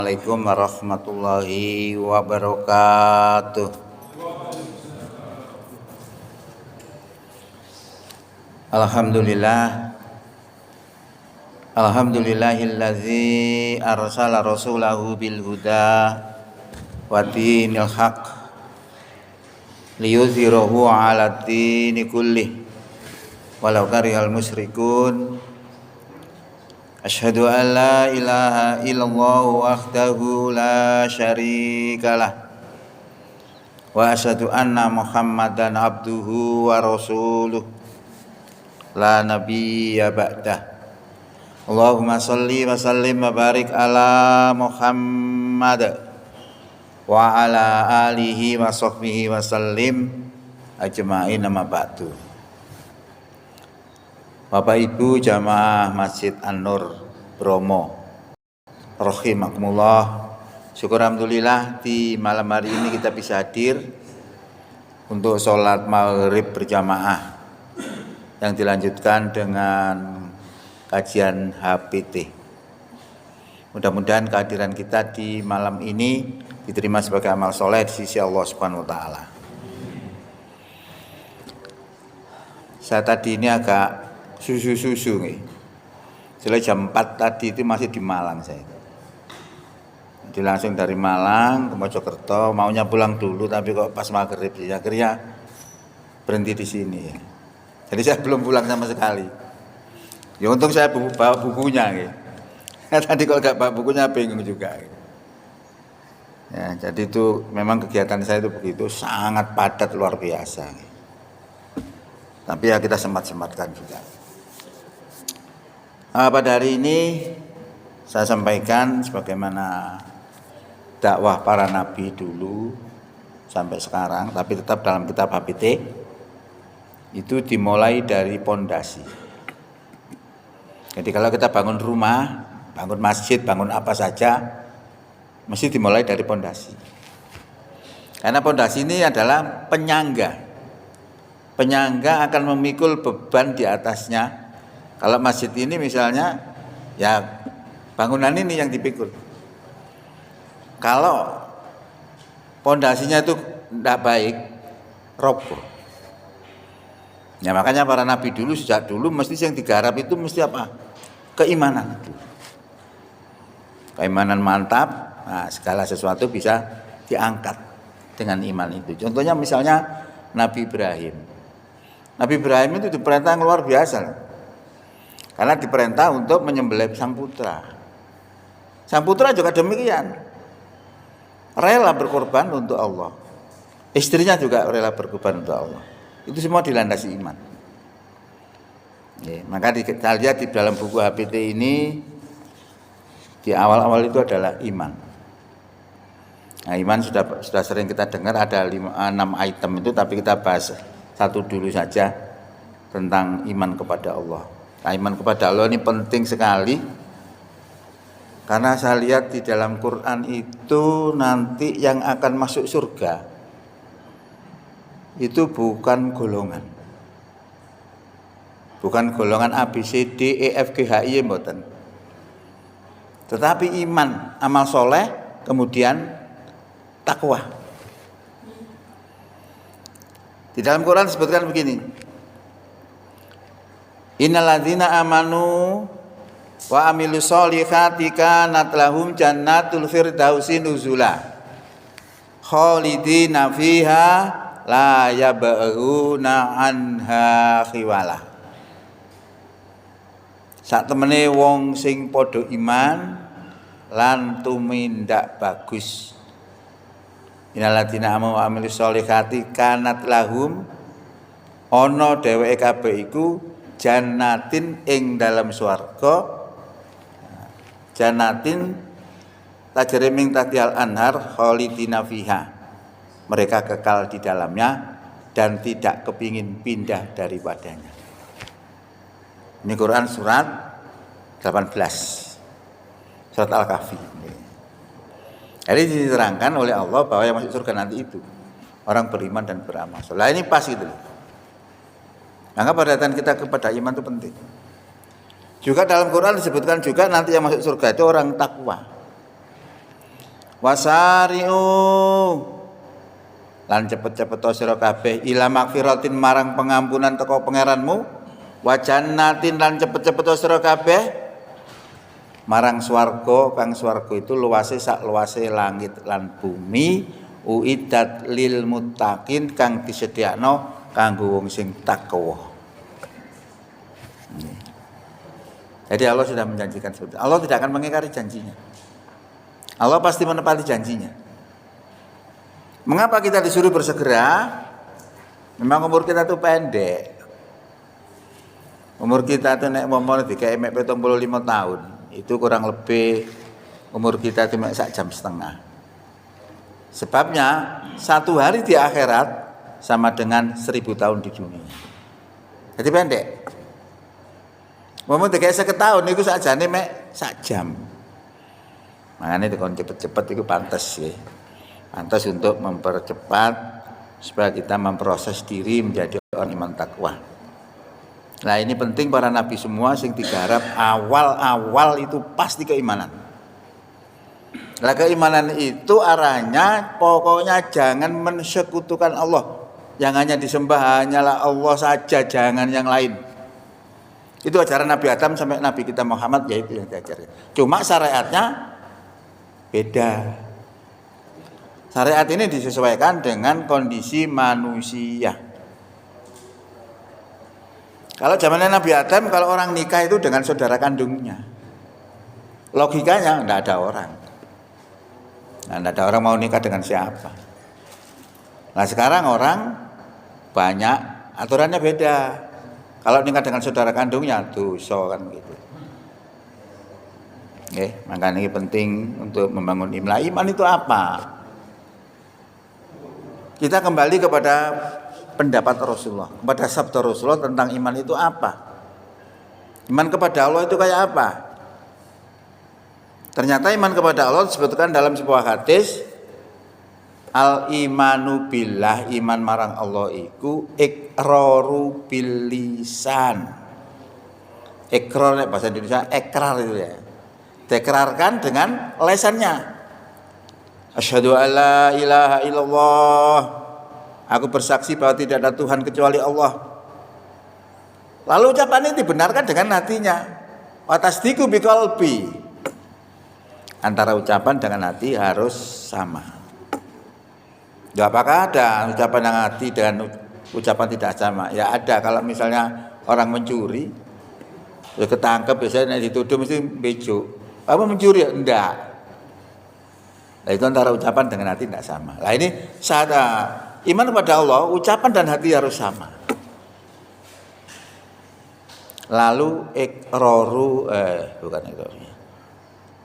Assalamualaikum warahmatullahi wabarakatuh. Alhamdulillahillazi arsala rasulahu bil huda wa dinil haq liyuzhirahu 'ala dini kullih walau karihal musyrikun. Asyhadu an la ilaha illallah wahdahu la syarikalah wa asyhadu anna Muhammadan abduhu wa rasuluh la nabiyya ba'dah. Allahumma shalli wa sallim wa barik ala Muhammad wa ala alihi wa sahbihi wa sallim ajma'in, amma ba'du. Bapak Ibu jamaah Masjid An-Nur Bromo rahimakumullah, syukur alhamdulillah di malam hari ini kita bisa hadir untuk sholat maghrib berjamaah yang dilanjutkan dengan kajian HPT. Mudah-mudahan kehadiran kita di malam ini diterima sebagai amal soleh di sisi Allah Subhanahu wa Ta'ala. Saya tadi ini agak susu nih. Setelah jam 4 tadi itu masih di Malang saya. Jadi langsung dari Malang ke Mojokerto, maunya pulang dulu tapi kok pas maghrib akhirnya berhenti di sini. Jadi saya belum pulang sama sekali. Ya untung saya bawa bukunya nih. Tadi kalau nggak bawa bukunya bingung juga. Ya, jadi itu memang kegiatan saya itu begitu sangat padat luar biasa. Tapi ya kita sempat-sempatkan juga. Pada hari ini saya sampaikan sebagaimana dakwah para nabi dulu sampai sekarang, tapi tetap dalam kitab HPT itu dimulai dari pondasi. Jadi kalau kita bangun rumah, bangun masjid, bangun apa saja, mesti dimulai dari pondasi. Karena pondasi ini adalah penyangga. Penyangga akan memikul beban di atasnya. Kalau masjid ini misalnya, ya bangunan ini yang dipikul. Kalau pondasinya itu tidak baik, roboh. Ya makanya para nabi dulu, sejak dulu mesti yang digarap itu mesti apa? Keimanan. Keimanan mantap, nah, segala sesuatu bisa diangkat dengan iman itu. Contohnya misalnya Nabi Ibrahim. Nabi Ibrahim itu diperintah yang luar biasa. Karena diperintah untuk menyembelih sang putra. Sang putra juga demikian. Rela berkorban untuk Allah. Istrinya juga rela berkorban untuk Allah. Itu semua dilandasi iman. Ya, maka kita lihat di dalam buku HPT ini, di awal-awal itu adalah iman. Nah, iman sudah sering kita dengar, ada 6 item itu, tapi kita bahas satu dulu saja tentang iman kepada Allah. Nah, iman kepada Allah ini penting sekali, karena saya lihat di dalam Quran itu nanti yang akan masuk surga itu bukan golongan A, B, C, D, E, F, G, H, I, mboten. Tetapi iman, amal soleh, kemudian takwa. Di dalam Quran disebutkan begini, innalladzina amanu wa amilus solihati kanat lahum jannatul firdausi nuzula khalidina fiha la yabghuna anha khiwala. Sak temene wong sing padha iman lan tumindak bagus, innalladzina amanu wa amilus solihati kanat lahum, ana dheweke kabeh iku jannatin ing dalam swarga, jannatin tajri min tahtihal anhar khalidina fiha, mereka kekal di dalamnya dan tidak kepingin pindah daripadanya. Ini Quran surat 18, surat Al-Kahfi. Jadi diterangkan oleh Allah bahwa yang masuk surga nanti itu orang beriman dan beramal. Nah ini pas gitu. Maka perhatian kita kepada iman itu penting. Juga dalam Quran disebutkan juga nanti yang masuk surga itu orang takwa. Wasari'u lan cepet-cepet sira kabeh ila magfiratin marang pengampunan teko pangeranmu, wa jannatin lan cepet-cepet sira kabeh marang swarga kang swarga itu luase sak luase langit lan bumi, uiddat lil muttaqin kang disediakno kanggo wong sing takwa. Jadi Allah sudah menjanjikan seperti itu. Allah tidak akan mengingkari janjinya. Allah pasti menepati janjinya. Mengapa kita disuruh bersegera? Memang umur kita itu pendek. Umur kita itu nek momor dikek mek 75 tahun. Itu kurang lebih umur kita itu mek sak jam setengah. Sebabnya 1 hari di akhirat sama dengan 1000 tahun di dunia. Jadi pendek. Momor dikek 50 tahun itu sakjane mek sak jam. Makanya dikon cepet-cepet itu pantas ya. Pantas untuk mempercepat supaya kita memproses diri menjadi orang iman takwa. Nah ini penting para nabi semua sing digarap awal-awal itu pasti keimanan. Nah keimanan itu arahnya pokoknya jangan mensekutukan Allah. Yang hanya disembah hanyalah Allah saja, jangan yang lain. Itu ajaran Nabi Adam sampai Nabi kita Muhammad, yaitu yang diajarkan. Cuma syariatnya beda. Syariat ini disesuaikan dengan kondisi manusia. Kalau zamannya Nabi Adam, kalau orang nikah itu dengan saudara kandungnya. Logikanya enggak ada orang. Nah, enggak ada orang mau nikah dengan siapa. Nah sekarang orang banyak aturannya beda. Kalau nikah dengan saudara kandungnya dosa kan gitu. Makanya ini penting untuk membangun iman. Iman itu apa? Kita kembali kepada pendapat Rasulullah, kepada sabda Rasulullah tentang iman itu apa? Iman kepada Allah itu kayak apa? Ternyata iman kepada Allah disebutkan dalam sebuah hadis, al-imanu billah, iman marang Allah iku iqraru bil lisan. Iqrar bahasa Indonesia ikrar itu ya. Diikrarkan dengan lesannya. Asyhadu alla ilaha illallah. Aku bersaksi bahwa tidak ada Tuhan kecuali Allah. Lalu ucapan ini dibenarkan dengan hatinya. Wa tasdiqu biqalbi. Antara ucapan dengan hati harus sama. Ya apakah ada ucapan yang hati dan ucapan tidak sama? Ya ada. Kalau misalnya orang mencuri, ya ketangkep biasanya dituduh mesti bejo. Apa mencuri? Enggak. Nah, itu antara ucapan dengan hati tidak sama. Nah ini saat iman kepada Allah, ucapan dan hati harus sama. Lalu iqraru bukan itu.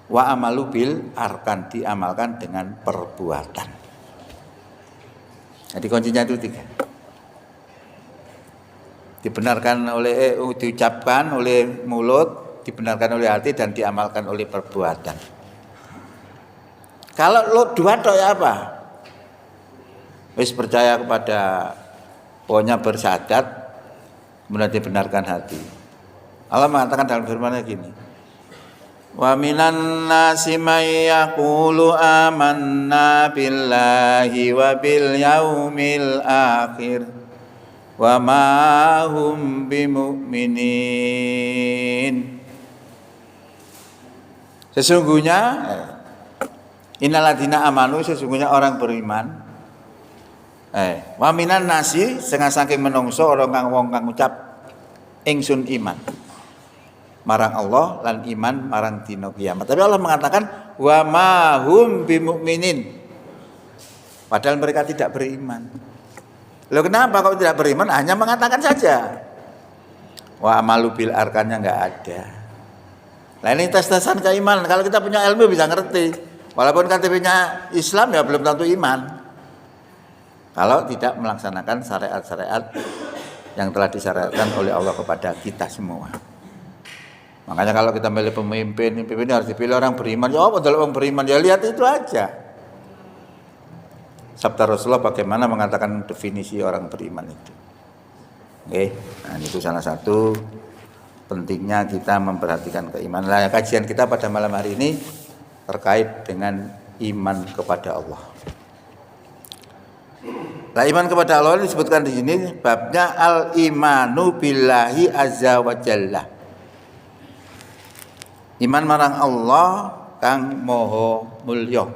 Wa amalu bil arkan, diamalkan dengan perbuatan. Jadi kuncinya itu 3. Dibenarkan oleh diucapkan oleh mulut, dibenarkan oleh hati dan diamalkan oleh perbuatan. Kalau lo dua tok ya apa? Wis percaya kepada pokoknya bersyahadat kemudian dibenarkan hati. Allah mengatakan dalam firman-Nya gini. Wa minan nasi may yaqulu amanna billahi wa bil yaumil akhir wa ma hum bimu'minin. Sesungguhnya Innalladzina amanu, sesungguhnya orang beriman. Wa minan nasi, setengah saking menungso orang kang wong kang ucap ingsun iman marang Allah lan iman marang dina kiamat. Tapi Allah mengatakan wa ma hum bimu'minin. Padahal mereka tidak beriman. Loh kenapa kok tidak beriman? Hanya mengatakan saja. Wa amalu bil arkannya enggak ada. Nah ini tes-tesan keimanan. Kalau kita punya ilmu bisa ngerti. Walaupun KTP-nya Islam ya belum tentu iman. Kalau tidak melaksanakan syariat-syariat yang telah disyariatkan oleh Allah kepada kita semua. Makanya kalau kita milih pemimpin harus dipilih orang beriman. Ya apa adalah orang beriman? Ya lihat itu aja. Sabda Rasulullah bagaimana mengatakan definisi orang beriman itu. Nah itu salah satu pentingnya kita memperhatikan keimanan. Nah, kajian kita pada malam hari ini terkait dengan iman kepada Allah. Nah, iman kepada Allah disebutkan di sini babnya al-imanu billahi azza wa jalla. Iman marang Allah kang maha mulya.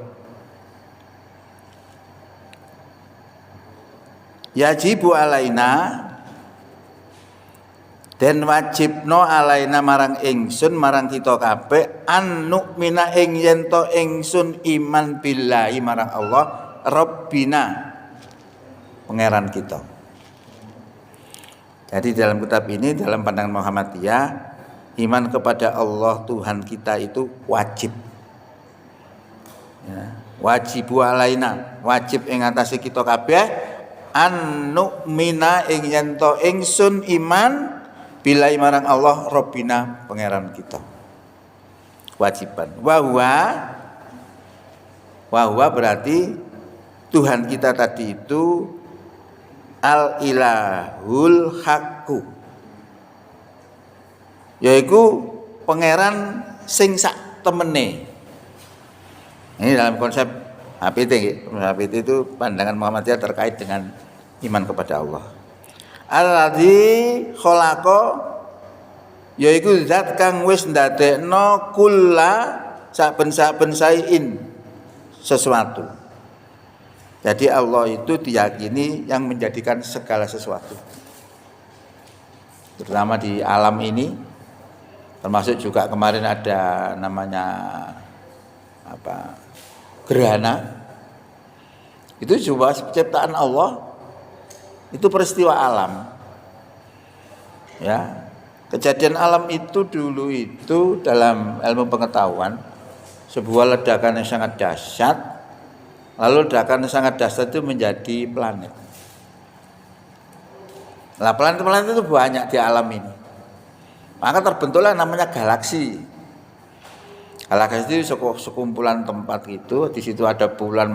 Yajibu alaina dan wajibno alaina marang ingsun marang kita kabeh an nu'mina ing yen to ingsun iman billahi marang Allah Rabbina pangeran kita. Jadi dalam kitab ini, dalam pandangan Muhammadiyah, iman kepada Allah Tuhan kita itu wajib. Ya, wajibu alaina, wajib ing atase kita kabeh an nu'mina ing yen to ingsun iman billahi marang Allah Rabbina pangeran kita. Wajiban. Wahwa berarti Tuhan kita tadi itu al-ilahul haqqu, yaitu pangeran sing sak temene. Ini dalam konsep HPT. HPT itu pandangan Muhammadiyah terkait dengan iman kepada Allah. Alladzi khalaqa, yaiku zat kang wis ndadekno kulla saben-saben sain sesuatu. Jadi Allah itu diyakini yang menjadikan segala sesuatu, terutama di alam ini, termasuk juga kemarin ada namanya gerhana. Itu juga ciptaan Allah, itu peristiwa alam. Ya, kejadian alam itu dulu itu dalam ilmu pengetahuan sebuah ledakan yang sangat dahsyat. Lalu ledakan yang sangat dahsyat itu menjadi planet. Nah, planet-planet itu banyak di alam ini. Maka terbentuklah namanya galaksi. Galaksi itu sekumpulan tempat itu. Di situ ada bulan,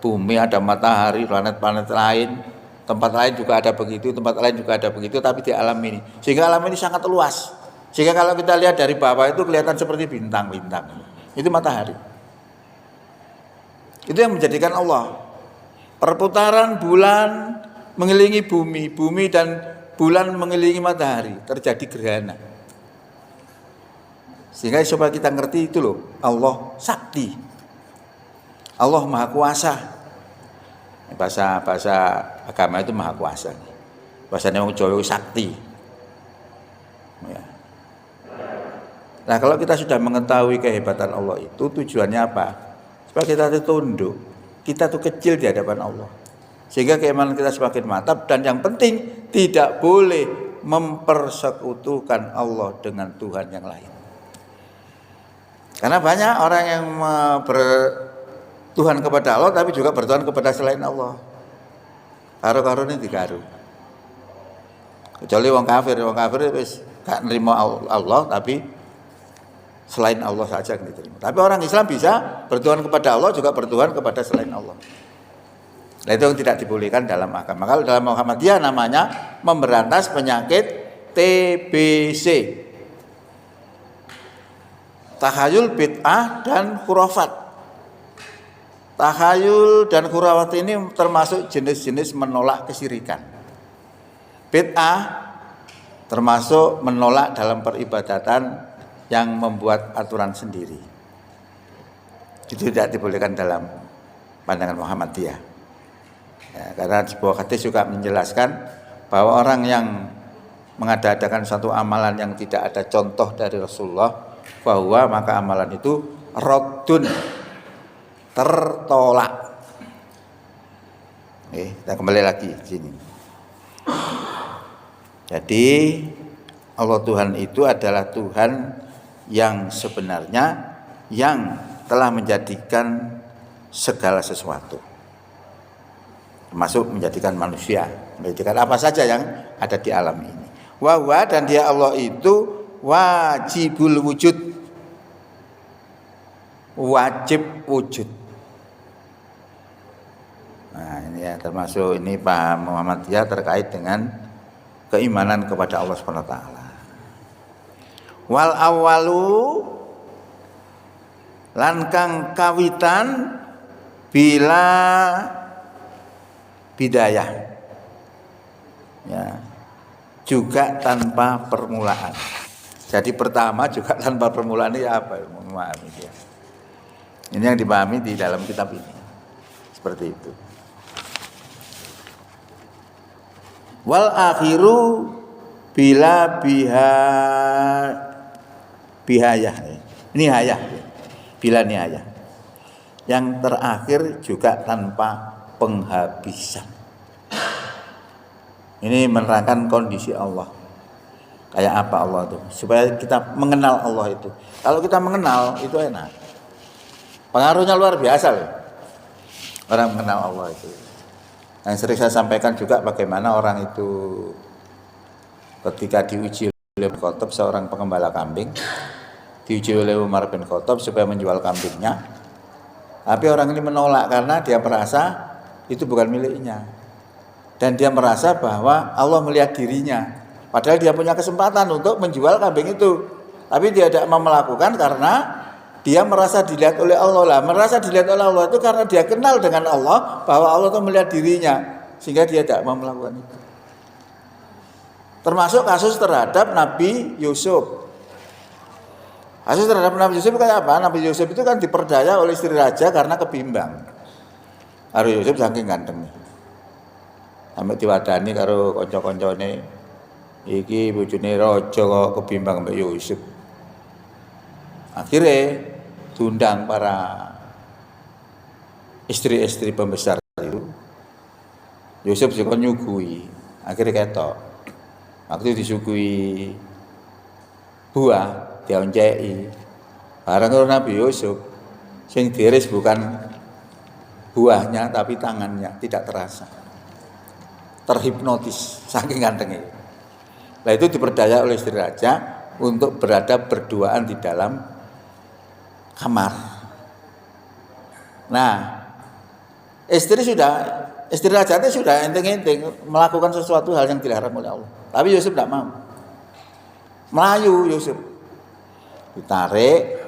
bumi, ada matahari, planet-planet lain. Tempat lain juga ada begitu, tempat lain juga ada begitu. Tapi di alam ini, sehingga alam ini sangat luas. Sehingga kalau kita lihat dari bawah itu kelihatan seperti bintang-bintang. Itu matahari. Itu yang menjadikan Allah. Perputaran bulan mengelilingi bumi, bumi dan bulan mengelilingi matahari, terjadi gerhana. Sehingga supaya kita ngerti itu loh, Allah sakti, Allah maha kuasa. Bahasa agama itu maha kuasa. Bahasanya orang Jawa sakti. Ya. Nah, kalau kita sudah mengetahui kehebatan Allah itu, tujuannya apa? Supaya kita itu tunduk, kita tuh kecil di hadapan Allah. Sehingga keimanan kita semakin mantap, dan yang penting tidak boleh mempersekutukan Allah dengan Tuhan yang lain. Karena banyak orang yang bertuhan kepada Allah tapi juga bertuhan kepada selain Allah. Karo-karo ini digaru. Kecuali wong kafir wis gak nerima Allah tapi selain Allah saja yang diterima. Tapi orang Islam bisa bertuhan kepada Allah juga bertuhan kepada selain Allah. Nah, itu yang tidak dibolehkan dalam agama. Kalau dalam Muhammadiyah namanya memberantas penyakit TBC. Takhayul, bid'ah, dan khurafat. Takhayul dan khurafat ini termasuk jenis-jenis menolak kesyirikan. Bid'ah termasuk menolak dalam peribadatan yang membuat aturan sendiri. Itu tidak dibolehkan dalam pandangan Muhammadiyah. Ya, karena sebuah hadis juga menjelaskan bahwa orang yang mengadakan satu amalan yang tidak ada contoh dari Rasulullah, bahwa maka amalan itu raddun, tertolak. Kita kembali lagi di sini. Jadi Allah Tuhan itu adalah Tuhan yang sebenarnya yang telah menjadikan segala sesuatu, termasuk menjadikan manusia, menjadikan apa saja yang ada di alam ini. Wa dan dia Allah itu wajibul wujud, wajib wujud. Nah, ini ya termasuk ini paham Muhammadiyah terkait dengan keimanan kepada Allah Subhanahu wa taala. Wal awalu lan kang kawitan bila bidayah, ya, juga tanpa permulaan. Jadi pertama juga tanpa permulaan ini apa? Memahami dia. Ini yang dipahami di dalam kitab ini. Seperti itu. Wal akhiru bila bihayah. Nihayah. Bila nihayah. Yang terakhir juga tanpa penghabisan. Ini menerangkan kondisi Allah. Kayak apa Allah itu? Supaya kita mengenal Allah itu. Kalau kita mengenal itu enak. Pengaruhnya luar biasa loh. Orang mengenal Allah itu. Yang sering saya sampaikan juga bagaimana orang itu ketika diuji oleh Khattab, seorang pengembala kambing, diuji oleh Umar bin Khattab supaya menjual kambingnya. Tapi orang ini menolak karena dia merasa itu bukan miliknya. Dan dia merasa bahwa Allah melihat dirinya. Padahal dia punya kesempatan untuk menjual kambing itu. Tapi dia tidak mau melakukan karena dia merasa dilihat oleh Allah lah. Merasa dilihat oleh Allah itu karena dia kenal dengan Allah, bahwa Allah itu melihat dirinya. Sehingga dia tidak mau melakukan itu. Termasuk kasus terhadap Nabi Yusuf. Kasus terhadap Nabi Yusuf kayak apa? Nabi Yusuf itu kan diperdaya oleh istri raja karena kebimbang. Karo Yusuf saking ganteng. Sampai diwadani karo kanca-kancane, iki bojone raja kok kebimbang mbek Yusuf. Akhirnya diundang para istri-istri pembesar itu. Yusuf juga nyugui. Akhirnya ketok. Waktu disuguhi buah, dionceki. Barang karo Nabi Yusuf, sing diiris bukan buahnya tapi tangannya, tidak terasa. Terhipnotis saking gantengnya. Nah itu diperdaya oleh istri raja untuk berada berduaan di dalam kamar. Nah, istri raja itu sudah enteng-enteng melakukan sesuatu hal yang dilarang oleh Allah. Tapi Yusuf tidak mau. Melayu Yusuf. Ditarik,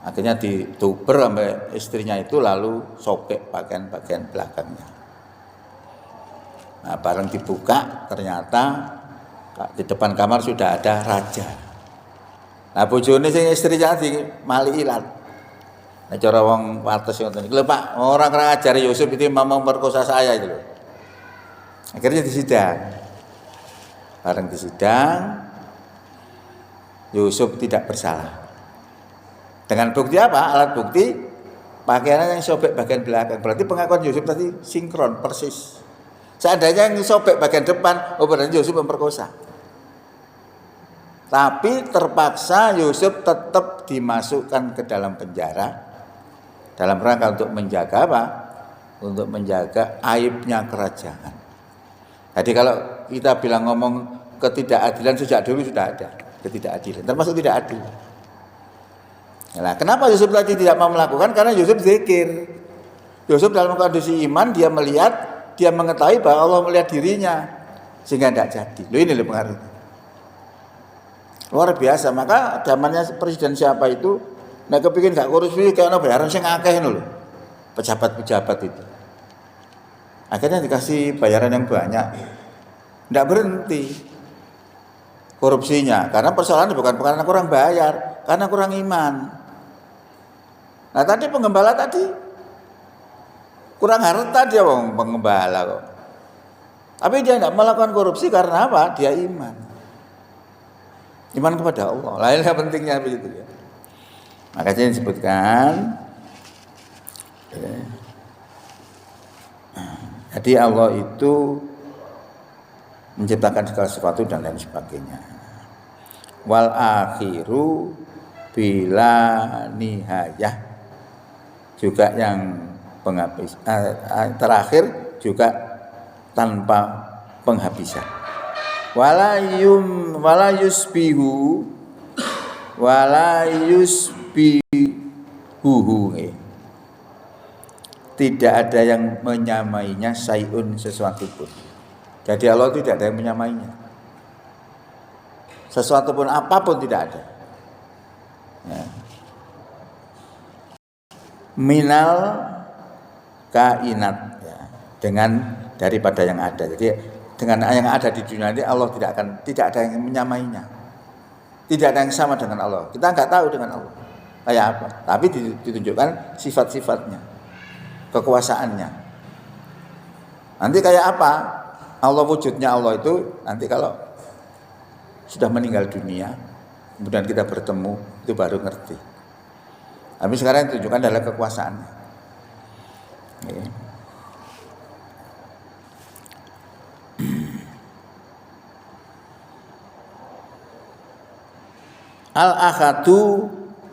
akhirnya dituber sampai istrinya itu, lalu sobek bagian belakangnya. Nah, bareng dibuka ternyata di depan kamar sudah ada raja. Nah, bojone sing istrinya di mali ilat. Nah, cara wong wates ngoten iki. Lho Pak, orang ngajari Yusuf itu mau memperkosa saya itu loh. Akhirnya disidang. Bareng disidang, Yusuf tidak bersalah. Dengan bukti apa? Alat bukti pakaiannya yang sobek bagian belakang. Berarti pengakuan Yusuf tadi sinkron persis. Seandainya yang sobek bagian depan, berarti Yusuf memperkosa. Tapi terpaksa Yusuf tetap dimasukkan ke dalam penjara dalam rangka untuk menjaga apa? Untuk menjaga aibnya kerajaan. Jadi kalau kita bilang ngomong ketidakadilan sejak dulu sudah ada ketidakadilan, termasuk tidak adil. Nah, kenapa Yusuf tadi tidak mau melakukan? Karena Yusuf zikir. Yusuf dalam kondisi iman, dia melihat, dia mengetahui bahwa Allah melihat dirinya, sehingga tidak jadi. Loh ini loh pengaruhnya. Luar biasa. Maka zamannya presiden siapa itu, nek kepikir gak korupsi kayak bayaran sing akeh lho. Pejabat-pejabat itu. Akhirnya dikasih bayaran yang banyak. Tidak berhenti korupsinya, karena persoalannya bukan karena kurang bayar, karena kurang iman. Nah tadi penggembala tadi kurang harta dia wong penggembala kok. Tapi dia tidak melakukan korupsi karena apa? Dia iman. Iman kepada Allah. Lainnya pentingnya begitu ya. Makanya disebutkan. Jadi Allah itu menciptakan segala sesuatu dan lain sebagainya. Wal akhiru bila nihayah, juga yang penghabis, terakhir juga tanpa penghabisan. Wala yusbihu tidak ada yang menyamainya sayun sesuatu pun. Jadi Allah tidak ada yang menyamainya. Sesuatu pun apapun tidak ada. Ya. Minal kainat ya, dengan daripada yang ada. Jadi dengan yang ada di dunia ini Allah tidak ada yang menyamainya. Tidak ada yang sama dengan Allah. Kita nggak tahu dengan Allah kayak apa. Tapi ditunjukkan sifat-sifatnya, kekuasaannya. Nanti kayak apa? Allah wujudnya Allah itu nanti kalau sudah meninggal dunia, kemudian kita bertemu, itu baru ngerti. Tapi sekarang yang ditunjukkan adalah kekuasaannya. Okay. Al-akhadu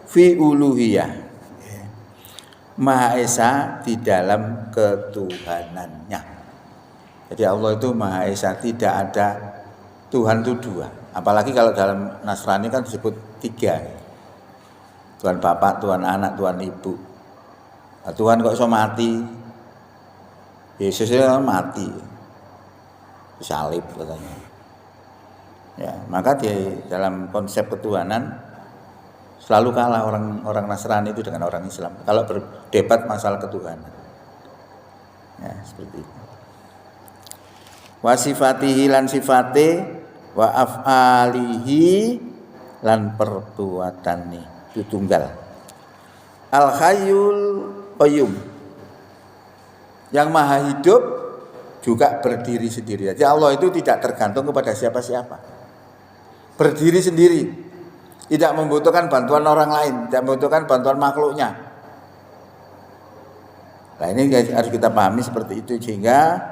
fi uluhiyah, Maha Esa di dalam ketuhanannya. Jadi Allah itu Maha Esa, tidak ada Tuhan itu dua. Apalagi kalau dalam Nasrani kan disebut tiga, Tuhan Bapak, Tuhan Anak, Tuhan Ibu. Nah, Tuhan kok iso mati? Yesus itu mati, salib katanya. Ya, maka di dalam konsep ketuhanan selalu kalah orang Nasrani itu dengan orang Islam kalau berdebat masalah ketuhanan. Ya, seperti itu. Wa sifatihi lan sifate, wa af'alihi lan perbuatane, itu tunggal. Al Hayyul Qayyum, yang maha hidup juga berdiri sendiri. Jadi Allah itu tidak tergantung kepada siapa-siapa, berdiri sendiri, tidak membutuhkan bantuan orang lain, tidak membutuhkan bantuan makhluknya. Nah ini harus kita pahami seperti itu, sehingga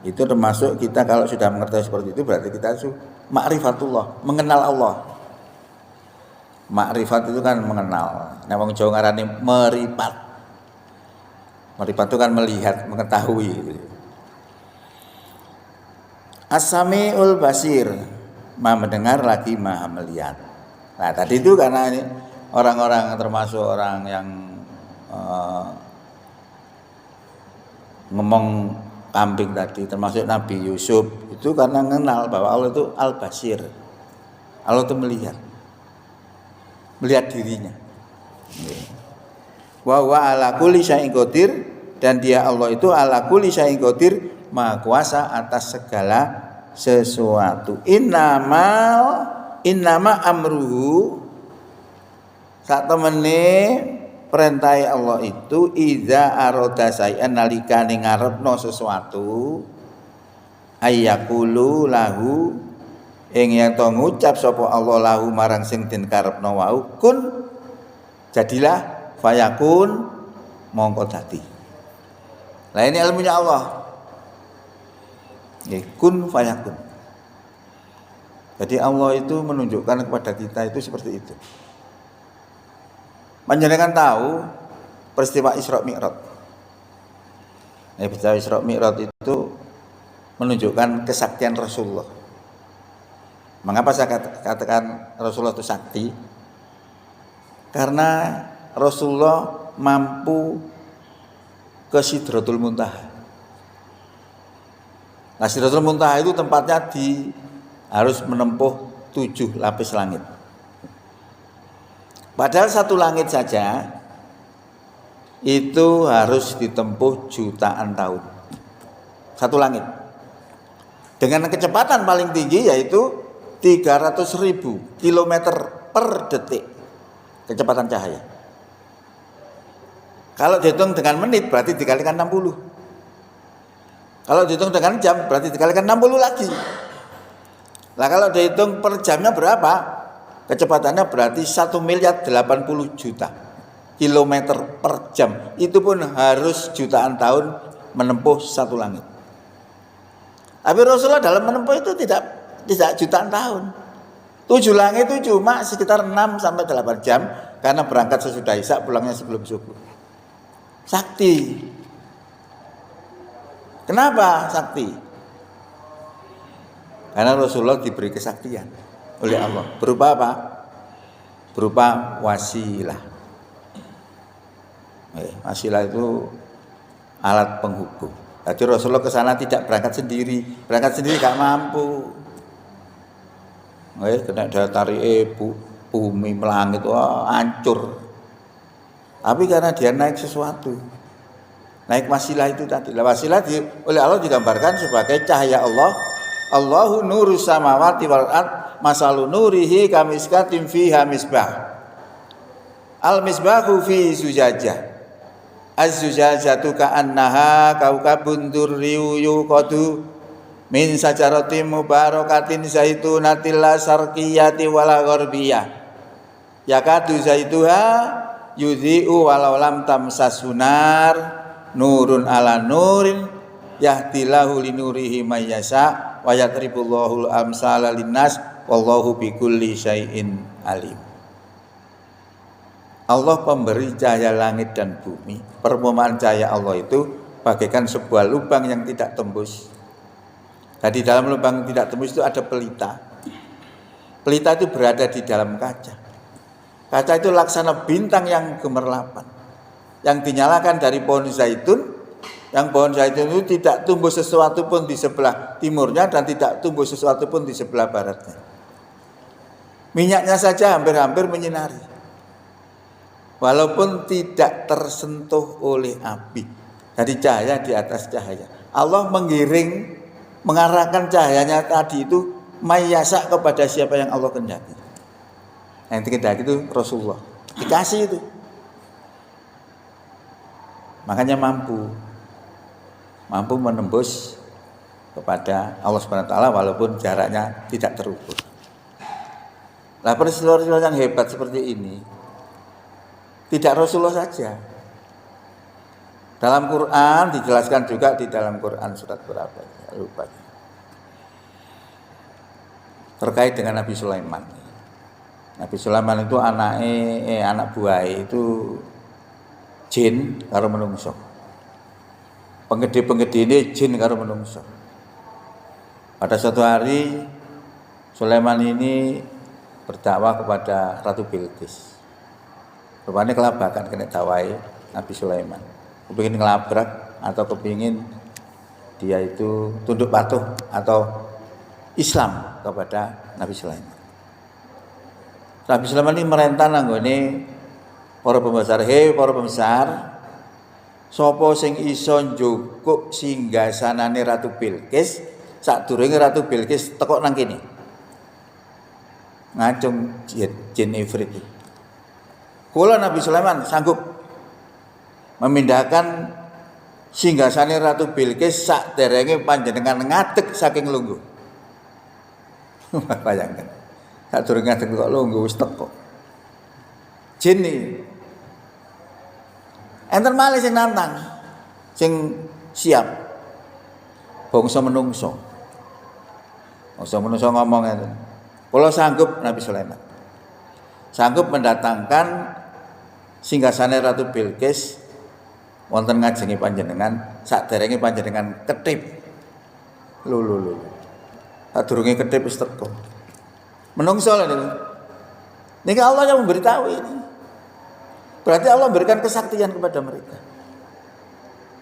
itu termasuk kita kalau sudah mengerti seperti itu berarti kita ma'rifatullah, mengenal Allah. Ma'rifat itu kan mengenal. Nah wong Jawa ngarani meripat. Meripat itu kan melihat, mengetahui. As-Sami'ul Basir, Maha mendengar lagi Maha melihat. Nah tadi itu karena ini orang-orang termasuk orang yang ngomong kambing tadi, termasuk Nabi Yusuf, itu karena mengenal bahwa Allah itu Al-Basir. Allah itu melihat dirinya. Wa huwa ala kulli syai'in qadir, dan dia Allah itu ala kulli syai'in qadir, maha kuasa atas segala sesuatu. Innama amruhu, sak temene perintah Allah itu idza arada syai'an, nalikane ngarepno sesuatu, ayyakulu lahu, ing yen to ngucap sapa Allah lahu marang sing den karepno wau, kun jadilah, fayakun mongko dadi. Lah ini ilmunya Allah. Kun fayakun. Jadi Allah itu menunjukkan kepada kita itu seperti itu. Panjenengan tahu peristiwa Isra Mi'raj. Peristiwa Isra Mi'raj itu menunjukkan kesaktian Rasulullah. Mengapa saya katakan Rasulullah itu sakti? Karena Rasulullah mampu ke Sidratul Muntaha. Nah, Sidratul Muntaha itu tempatnya harus menempuh 7 lapis langit. Padahal satu langit saja itu harus ditempuh jutaan tahun. Satu langit. Dengan kecepatan paling tinggi yaitu 300.000 kilometer per detik kecepatan cahaya. Kalau dihitung dengan menit berarti dikalikan 60. Kalau dihitung dengan jam berarti dikalikan 60 lagi. Nah kalau dihitung per jamnya berapa? Kecepatannya berarti 1.080.000.000 kilometer per jam. Itu pun harus jutaan tahun menempuh satu langit. Tapi Rasulullah dalam menempuh itu tidak jutaan tahun. 7 langit itu cuma sekitar 6-8 jam, karena berangkat sesudah Isya, pulangnya sebelum subuh. Sakti. Kenapa sakti? Karena Rasulullah diberi kesaktian oleh Allah. Berupa apa? Berupa wasilah. Wasilah itu alat penghubung. Jadi Rasulullah ke sana tidak berangkat sendiri gak mampu. Kena daya tarik bumi melangit, wah hancur. Tapi karena dia naik sesuatu, Naik wasilah itu tadi. Wasilah oleh Allah digambarkan sebagai cahaya Allah. Allahu nurus samawati wal ard, masalu nurihi kamiskatin fiha misbah. Al misbahu fi zujajah. Az-zujajatu ka'annaha kaukabun durriyu yuqadu min sajaratin mubarakatin zaitunatil la sarqiyati wala gharbiyah. Yakadu zaituha yudhi'u walau lam tamsasunar nurun ala nurin yahdilahu linurihi may yasha wa yatribullahu al-amsala linnas wallahu bikulli syai'in alim. Allah pemberi cahaya langit dan bumi. Permukaan cahaya Allah itu bagaikan sebuah lubang yang tidak tembus. Jadi dalam lubang yang tidak tembus itu ada pelita. Pelita itu berada di dalam kaca. Kaca itu laksana bintang yang gemerlapan, yang dinyalakan dari pohon zaitun. Yang pohon zaitun itu tidak tumbuh sesuatu pun di sebelah timurnya dan tidak tumbuh sesuatu pun di sebelah baratnya. Minyaknya saja hampir-hampir menyinari, walaupun tidak tersentuh oleh api. Jadi cahaya di atas cahaya. Allah mengarahkan cahayanya tadi itu mayasa kepada siapa yang Allah kehendaki. Yang kehendaki itu Rasulullah. Dikasih itu. Makanya mampu menembus kepada Allah Subhanahu wa taala walaupun jaraknya tidak terukur. Nah, peristiwa-peristiwa yang hebat seperti ini tidak Rasulullah saja. Dalam Quran dijelaskan juga di dalam Quran surat berapa? Lupa. Terkait dengan Nabi Sulaiman. Nabi Sulaiman itu anak buah itu jin karo menungso. Penggede-penggede ini jin karo menungso. Pada suatu hari Sulaiman ini berdakwah kepada Ratu Bilqis. Rupanya kelabakan kena dawai Nabi Sulaiman. Kepingin ngelabrak atau kepingin dia itu tunduk patuh atau Islam kepada Nabi Sulaiman. Nabi Sulaiman ini merentah nanggone para pembesar, para pembesar, sapa sing iso njukuk singgasanane Ratu Bilqis sadurunge Ratu Bilqis teko nang kene. Ngacung jin ifrit. Kula Nabi Sulaiman sanggup memindahkan singgasane Ratu Bilqis saderenge panjenengan ngadeg saking lungguh. Bayangkan. Sadurunge ngadeg kok lungguh wis teko. Jin iki. Enten malih sing nantang, sing siap. Bangsa menungso. Bangsa menungso ngomong ngeten. Kula sanggup Nabi Sulaiman. Sanggup mendatangkan singgasane Ratu Bilqis wonten ngajengi panjenengan saderenge panjenengan ketip. Lho. Sadurunge ketip wis teko. Menungso lho niku. Niki Allah yang memberitahu ini. Berarti Allah memberikan kesaktian kepada mereka.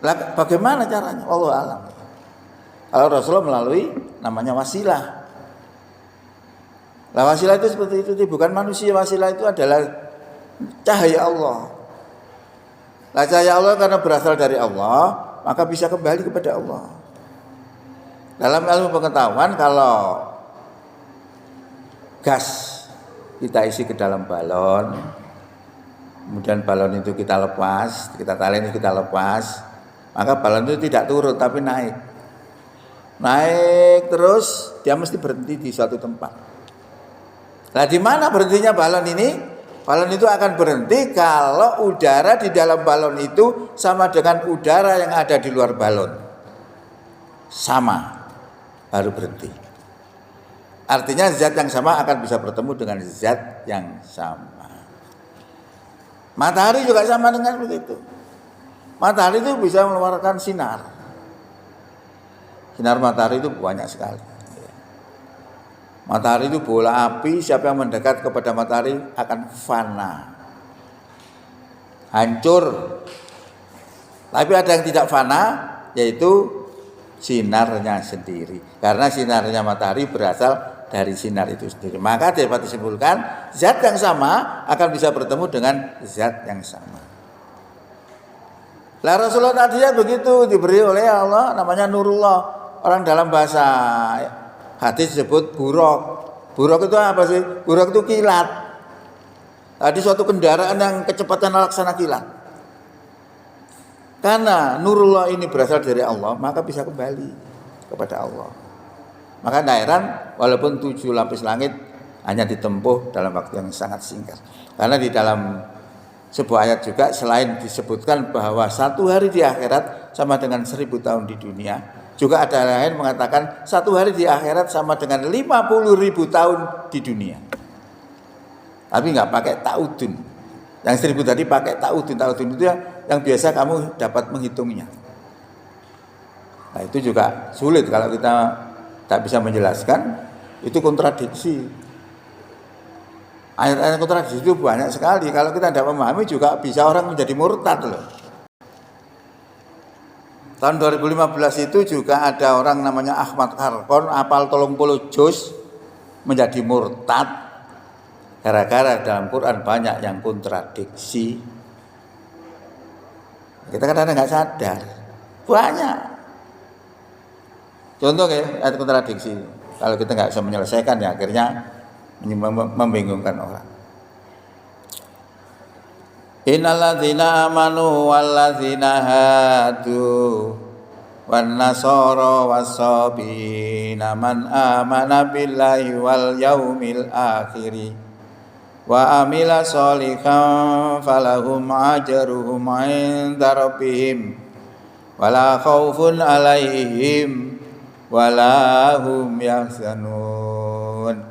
Lah bagaimana caranya? Wallahu a'lam. Kalau Rasulullah melalui namanya wasilah. Lah wasilah itu seperti itu, bukan manusia. Wasilah itu adalah cahaya Allah. Lah cahaya Allah karena berasal dari Allah, maka bisa kembali kepada Allah. Dalam ilmu pengetahuan kalau gas kita isi ke dalam balon, kemudian balon itu kita lepas, kita tali ini kita lepas, maka balon itu tidak turun tapi naik. Naik terus dia mesti berhenti di suatu tempat. Nah, di mana berhentinya balon ini? Balon itu akan berhenti kalau udara di dalam balon itu sama dengan udara yang ada di luar balon. Sama, baru berhenti. Artinya zat yang sama akan bisa bertemu dengan zat yang sama. Matahari juga sama dengan begitu. Matahari itu bisa mengeluarkan sinar. Sinar matahari itu banyak sekali. Matahari itu bola api, siapa yang mendekat kepada matahari akan fana, hancur. Tapi ada yang tidak fana, yaitu sinarnya sendiri. Karena sinarnya matahari berasal dari sinar itu sendiri. Maka dapat disimpulkan zat yang sama akan bisa bertemu dengan zat yang sama. Lah Rasulullah tadi ya begitu diberi oleh Allah namanya Nurullah. Orang dalam bahasa hadis disebut buraq. Buraq itu apa sih? Buraq itu kilat. Tadi suatu kendaraan yang kecepatan laksana kilat. Karena Nurullah ini berasal dari Allah, maka bisa kembali kepada Allah. Maka tidak heran walaupun 7 lapis langit hanya ditempuh dalam waktu yang sangat singkat. Karena di dalam sebuah ayat juga selain disebutkan bahwa 1 hari di akhirat sama dengan 1000 tahun di dunia, juga ada lain mengatakan 1 hari di akhirat sama dengan 50.000 tahun di dunia. Tapi nggak pakai ta'udun. Yang 1000 tadi pakai ta'udun. Ta'udun itu yang biasa kamu dapat menghitungnya. Nah itu juga sulit kalau kita tak bisa menjelaskan, itu kontradiksi. Ayat-ayat kontradiksi itu banyak sekali. Kalau kita tidak memahami juga bisa orang menjadi murtad loh. Tahun 2015 itu juga ada orang namanya Ahmad Harkon, apal 30 juz, menjadi murtad gara-gara dalam Quran banyak yang kontradiksi. Kita kadang-kadang nggak sadar, banyak. Contoh ya, ayat kontradiksi. Kalau kita nggak bisa menyelesaikan ya akhirnya membingungkan orang. Innalladzina amanu walladzina hadu wan nasara was-sabina man amana billahi wal yaumil akhir wa amila sholihan falahum ajruhum 'inda rabbihim wala khaufun 'alaihim wala hum yahzanun.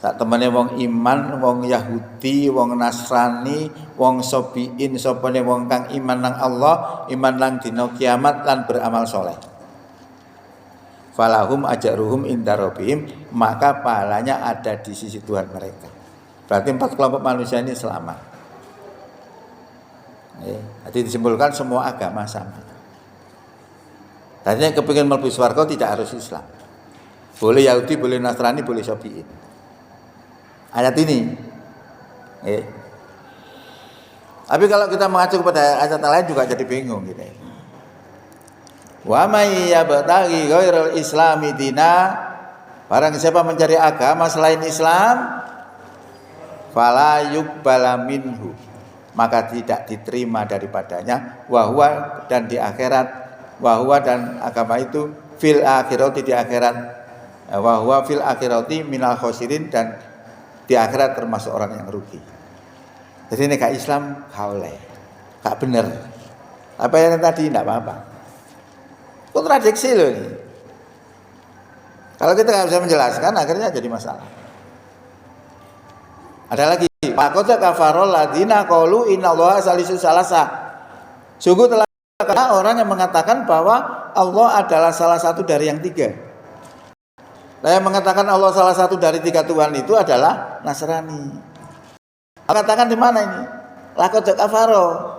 Sak temene wong iman, wong Yahudi, wong Nasrani, wong Sobiin, sopane wong kang iman nang Allah, iman nang dina kiamat lan beramal soleh. Falahum ajruhum inda rabbihim, maka pahalanya ada di sisi Tuhan mereka. Berarti 4 kelompok manusia ini selamat. Jadi disimpulkan semua agama sama. Tadinya kepingin mlebu swarga tidak harus Islam. Boleh Yahudi, boleh Nasrani, boleh Sobiin. Ayat ini. Tapi kalau kita mengacu kepada ayat lain juga jadi bingung gitu. Wa may yabtaghi ghairal islami dina, barang siapa mencari agama selain Islam, fala yuqbala minhu, maka tidak diterima daripadanya, wa huwa, dan di akhirat, wa huwa, dan agama itu fil akhirati, di akhirat, wa huwa fil akhirati minal khosirin, dan di akhirat termasuk orang yang rugi. Jadi ini gak Islam, gak oleh, gak bener. Apa yang tadi tidak apa-apa. Kontradiksi loh ini. Kalau kita gak bisa menjelaskan, akhirnya jadi masalah. Ada lagi, Pakota kafarol ladina qalu innallaha salisu salasa. Sungguh telah kata orang yang mengatakan bahwa Allah adalah salah satu dari yang 3. Nah, yang mengatakan Allah salah satu dari 3 Tuhan itu adalah Nasrani. Katakan di mana ini? Laqad kafaro.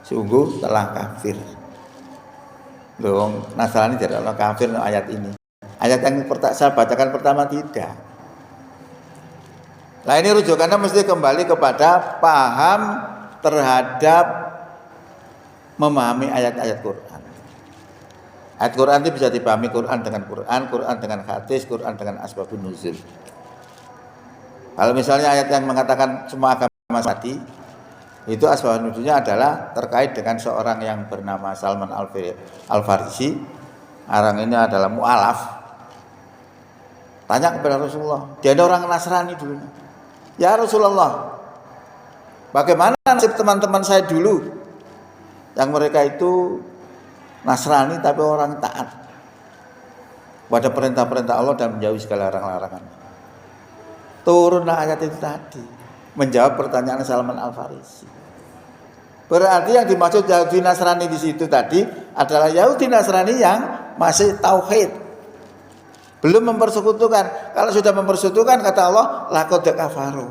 Sungguh telah kafir. Loh, Nasrani tidak telah kafir ayat ini. Ayat yang saya bacakan pertama tidak. Nah, ini rujukannya mesti kembali kepada paham terhadap memahami ayat-ayat Quran. Ayat Quran itu bisa dipahami Quran dengan Quran, Quran dengan hadis, Quran dengan asbabun nuzul. Kalau misalnya ayat yang mengatakan semua agama tadi, itu asbabun nuzulnya adalah terkait dengan seorang yang bernama Salman Al-Farisi. Orang ini adalah mu'alaf. Tanya kepada Rasulullah, dia ada orang Nasrani dulu. Ya Rasulullah, bagaimana nasib teman-teman saya dulu yang mereka itu Nasrani tapi orang taat pada perintah-perintah Allah dan menjauhi segala larang-larangan. Turunlah ayat itu tadi menjawab pertanyaan Salman Al-Farisi. Berarti yang dimaksud Yahudi Nasrani di situ tadi adalah Yahudi Nasrani yang masih tauhid, belum mempersekutukan. Kalau sudah mempersekutukan, kata Allah, laqad kafaru,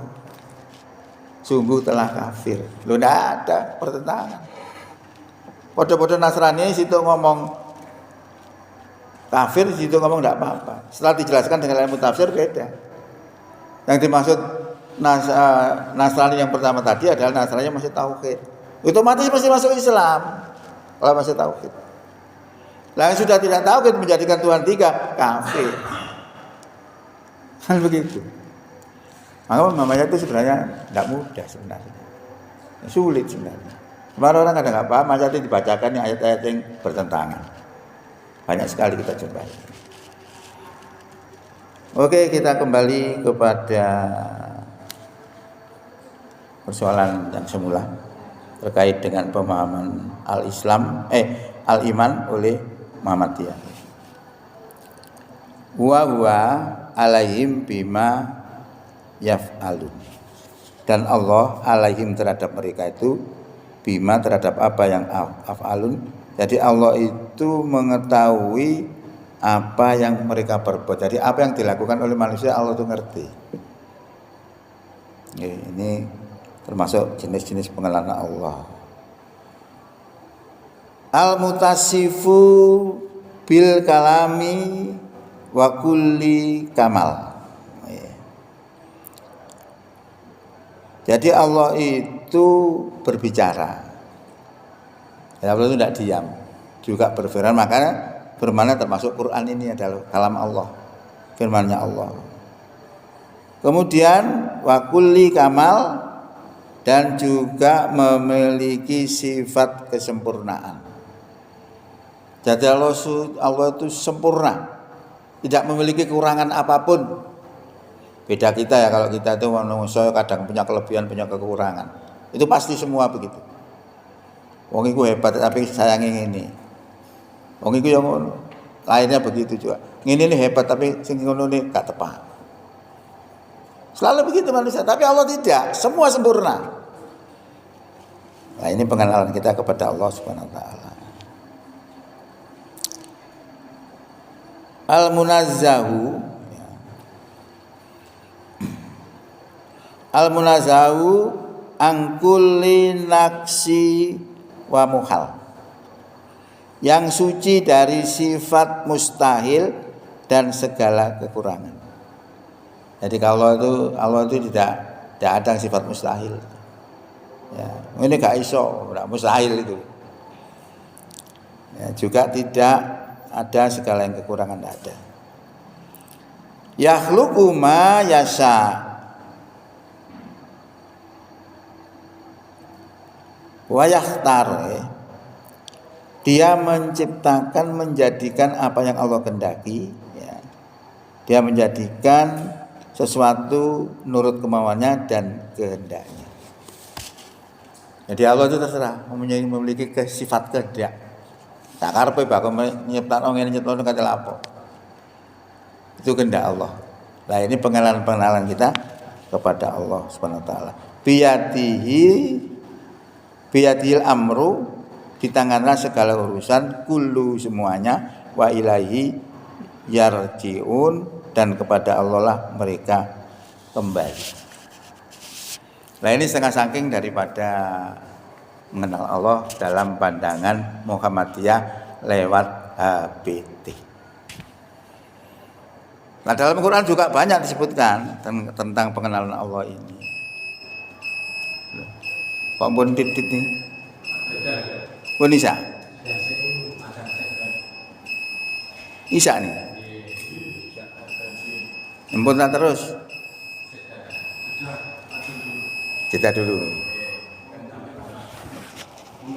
sungguh telah kafir. Loh, tidak ada pertentangan. Podo-podo Nasrani situ ngomong kafir, situ ngomong tidak apa-apa. Setelah dijelaskan dengan ilmu tafsir beda. Yang dimaksud Nasrani yang pertama tadi adalah Nasrani yang masih tauhid, otomatis pasti masuk Islam kalau masih tauhid. Lah yang sudah tidak tauhid menjadikan Tuhan 3 kafir. Kan begitu. Maka namanya itu sebenarnya tidak mudah sebenarnya. Sulit sebenarnya. Kemarin orang kadang nggak paham, masa itu dibacakan yang ayat-ayat yang bertentangan. Banyak sekali kita coba. Oke, kita kembali kepada persoalan yang semula terkait dengan pemahaman al-iman oleh Muhammadiyah. Wa huwa alaihim bima yaf'alun. Dan Allah alaihim terhadap mereka itu bima terhadap apa yang af'alun. Jadi Allah itu mengetahui apa yang mereka perbuat. Jadi apa yang dilakukan oleh manusia Allah itu ngerti. Ini termasuk jenis-jenis pengenalan Allah. Al-mutasifu bil kalami wa kulli kamal. Jadi Allah itu berbicara. Allah itu tidak diam, juga berfirman. Makanya firman termasuk Quran ini adalah kalam Allah, firman-Nya Allah. Kemudian wa kulli kamal, dan juga memiliki sifat kesempurnaan. Jadi Allah itu sempurna, tidak memiliki kekurangan apapun. Beda kita ya, kalau kita itu manusia kadang punya kelebihan, punya kekurangan. Itu pasti semua begitu. Wong iku hebat tapi sayangi ini. Wong iku yang lainnya begitu juga. Ini hebat tapi sing ngono ini gak tepat. Selalu begitu manusia, tapi Allah tidak, semua sempurna. Nah, ini pengenalan kita kepada Allah Subhanahu wa taala. Al-munazzahu angkulli naksi wa muhal. Yang suci dari sifat mustahil dan segala kekurangan. Jadi kalau Allah itu tidak ada sifat mustahil. Ya, ini gak iso, tidak mustahil itu. Ya, juga tidak ada segala yang kekurangan, tidak ada. Yakhluqu ma yasha wa yakhtar. Dia menciptakan, menjadikan apa yang Allah kehendaki, ya. Dia menjadikan sesuatu menurut kemauannya dan kehendaknya. Jadi Allah itu terserah memiliki sifat kehendak. Tak karepe bakal nyiptakno ngene nyiptakno kate lapo. Itu kehendak Allah. Nah, ini pengenalan kita kepada Allah Subhanahu wa taala. Biyadil amru, di tangannya segala urusan, kullu semuanya, wa ilaihi yarji'un, dan kepada Allah lah mereka kembali. Nah, ini setengah saking daripada mengenal Allah dalam pandangan Muhammadiyah lewat HBT. Nah, dalam Quran juga banyak disebutkan tentang pengenalan Allah ini. Pak Bon titit nih. Bon Isa. Isa nih. Empun terus. Jeda dulu.